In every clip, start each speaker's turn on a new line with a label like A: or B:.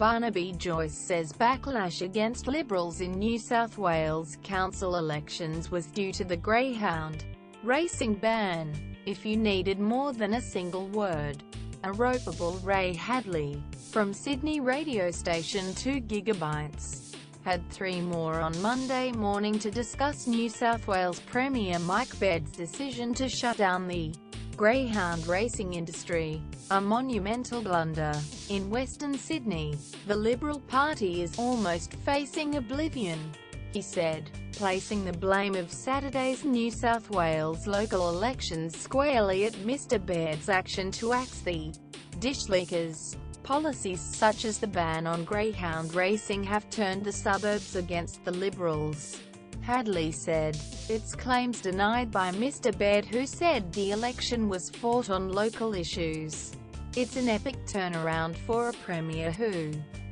A: Barnaby Joyce says backlash against Liberals in New South Wales council elections was due to the Greyhound racing ban. If you needed more than a single word, a ropeable Ray Hadley, from Sydney radio station 2 Gigabytes, had 3 more on Monday morning to discuss New South Wales Premier Mike Baird's decision to shut down the Greyhound racing industry, a monumental blunder. In Western Sydney, the Liberal Party is almost facing oblivion, he said, placing the blame of Saturday's New South Wales local elections squarely at Mr Baird's action to axe the dishleakers. Policies such as the ban on Greyhound racing have turned the suburbs against the Liberals, Hadley said. Its claims denied by Mr Baird, who said the election was fought on local issues. It's an epic turnaround for a premier who,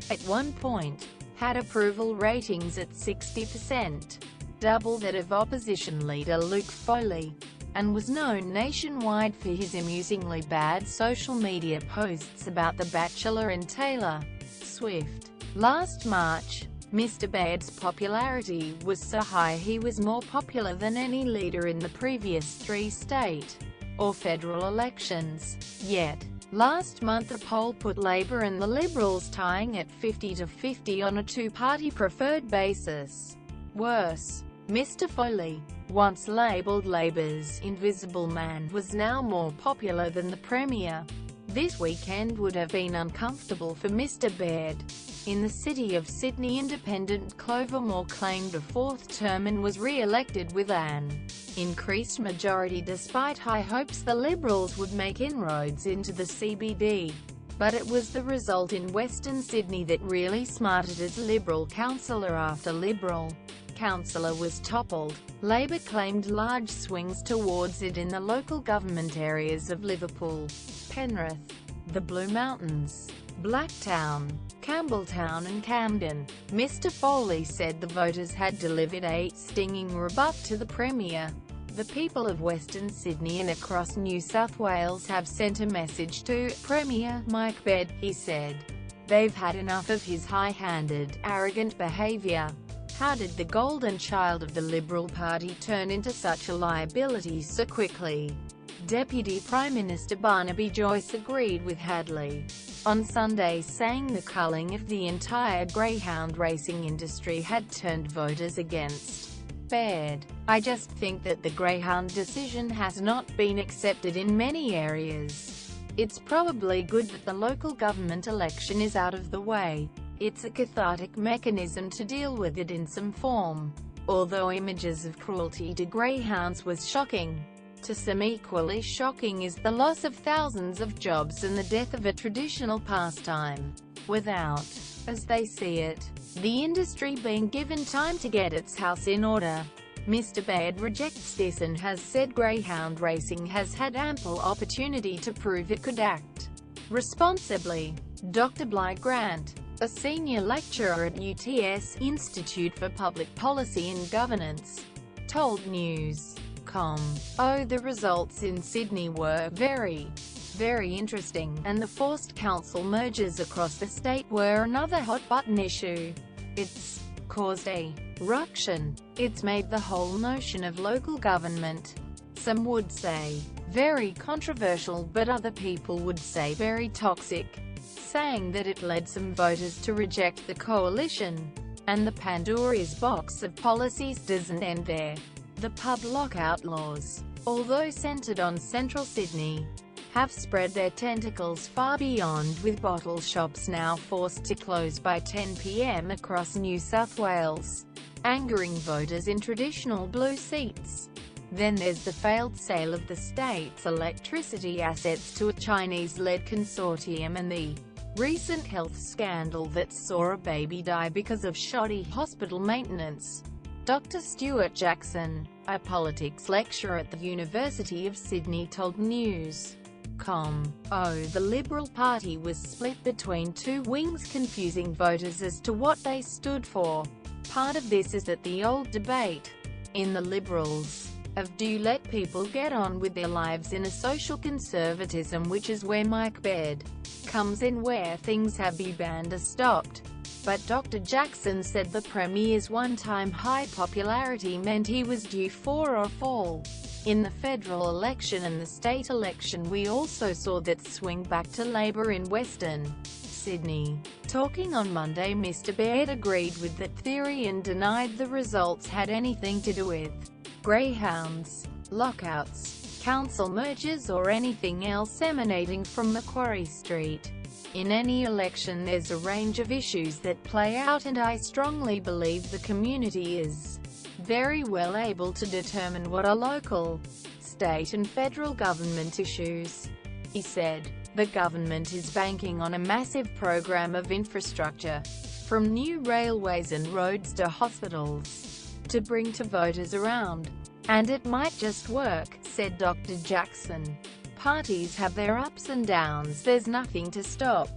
A: at one point, had approval ratings at 60%, double that of opposition leader Luke Foley, and was known nationwide for his amusingly bad social media posts about The Bachelor and Taylor Swift. Last March, Mr Baird's popularity was so high he was more popular than any leader in the previous 3 state or federal elections. Yet, last month a poll put Labor and the Liberals tying at 50-50 on a 2-party preferred basis. Worse, Mr Foley, once labelled Labor's invisible man, was now more popular than the Premier. This weekend would have been uncomfortable for Mr Baird. In the city of Sydney, independent Clover Moore claimed a 4th term and was re-elected with an increased majority despite high hopes the Liberals would make inroads into the CBD. But it was the result in Western Sydney that really smarted as Liberal councillor after Liberal councillor was toppled. Labor claimed large swings towards it in the local government areas of Liverpool, Penrith, the Blue Mountains, Blacktown, Campbelltown and Camden. Mr Foley said the voters had delivered a stinging rebuff to the Premier. The people of Western Sydney and across New South Wales have sent a message to Premier Mike Baird, he said. They've had enough of his high-handed, arrogant behaviour. How did the golden child of the Liberal Party turn into such a liability so quickly? Deputy Prime Minister Barnaby Joyce agreed with Hadley on Sunday, saying the culling of the entire Greyhound racing industry had turned voters against Baird. I just think that the Greyhound decision has not been accepted in many areas. It's probably good that the local government election is out of the way. It's a cathartic mechanism to deal with it in some form. Although images of cruelty to greyhounds was shocking, to some equally shocking is the loss of thousands of jobs and the death of a traditional pastime, without, as they see it, the industry being given time to get its house in order. Mr Baird rejects this and has said Greyhound racing has had ample opportunity to prove it could act responsibly. Dr Bly Grant, a senior lecturer at UTS Institute for Public Policy and Governance, told News.com, "Oh, the results in Sydney were very interesting, and the forced council mergers across the state were another hot-button issue. It's caused a ruction. It's made the whole notion of local government, some would say, very controversial, but other people would say very toxic, saying that it led some voters to reject the coalition. And the Pandora's box of policies doesn't end there. The pub lockout laws, although centred on central Sydney, have spread their tentacles far beyond, with bottle shops now forced to close by 10 p.m. across New South Wales, angering voters in traditional blue seats. Then there's the failed sale of the state's electricity assets to a Chinese-led consortium and the recent health scandal that saw a baby die because of shoddy hospital maintenance. Dr. Stuart Jackson, a politics lecturer at the University of Sydney, told News.com, "Oh, the Liberal Party was split between two wings, confusing voters as to what they stood for. Part of this is that the old debate in the Liberals of do let people get on with their lives in a social conservatism, which is where Mike Baird comes in, where things have been banned or stopped. But Dr. Jackson said the Premier's one-time high popularity meant he was due for a fall. In the federal election and the state election, we also saw that swing back to Labour in Western Sydney. Talking on Monday, Mr. Baird agreed with that theory and denied the results had anything to do with greyhounds, lockouts, council mergers or anything else emanating from Macquarie Street. In any election there's a range of issues that play out, and I strongly believe the community is very well able to determine what are local, state and federal government issues, he said. The government is banking on a massive program of infrastructure, from new railways and roads to hospitals, to bring to voters around. And it might just work, said Dr. Jackson. Parties have their ups and downs, there's nothing to stop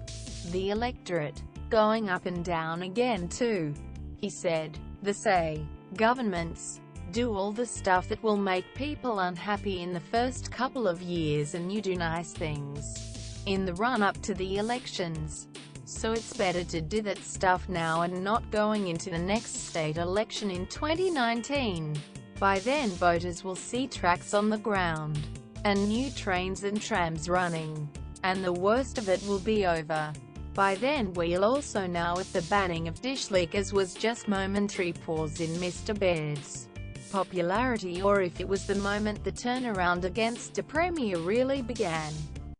A: the electorate going up and down again too, he said. Say governments do all the stuff that will make people unhappy in the first couple of years, and you do nice things in the run-up to the elections. So it's better to do that stuff now and not going into the next state election in 2019. By then voters will see tracks on the ground, and new trains and trams running, and the worst of it will be over. By then we'll also know if the banning of dish liquors was just momentary pause in Mr. Baird's popularity, or if it was the moment the turnaround against the Premier really began.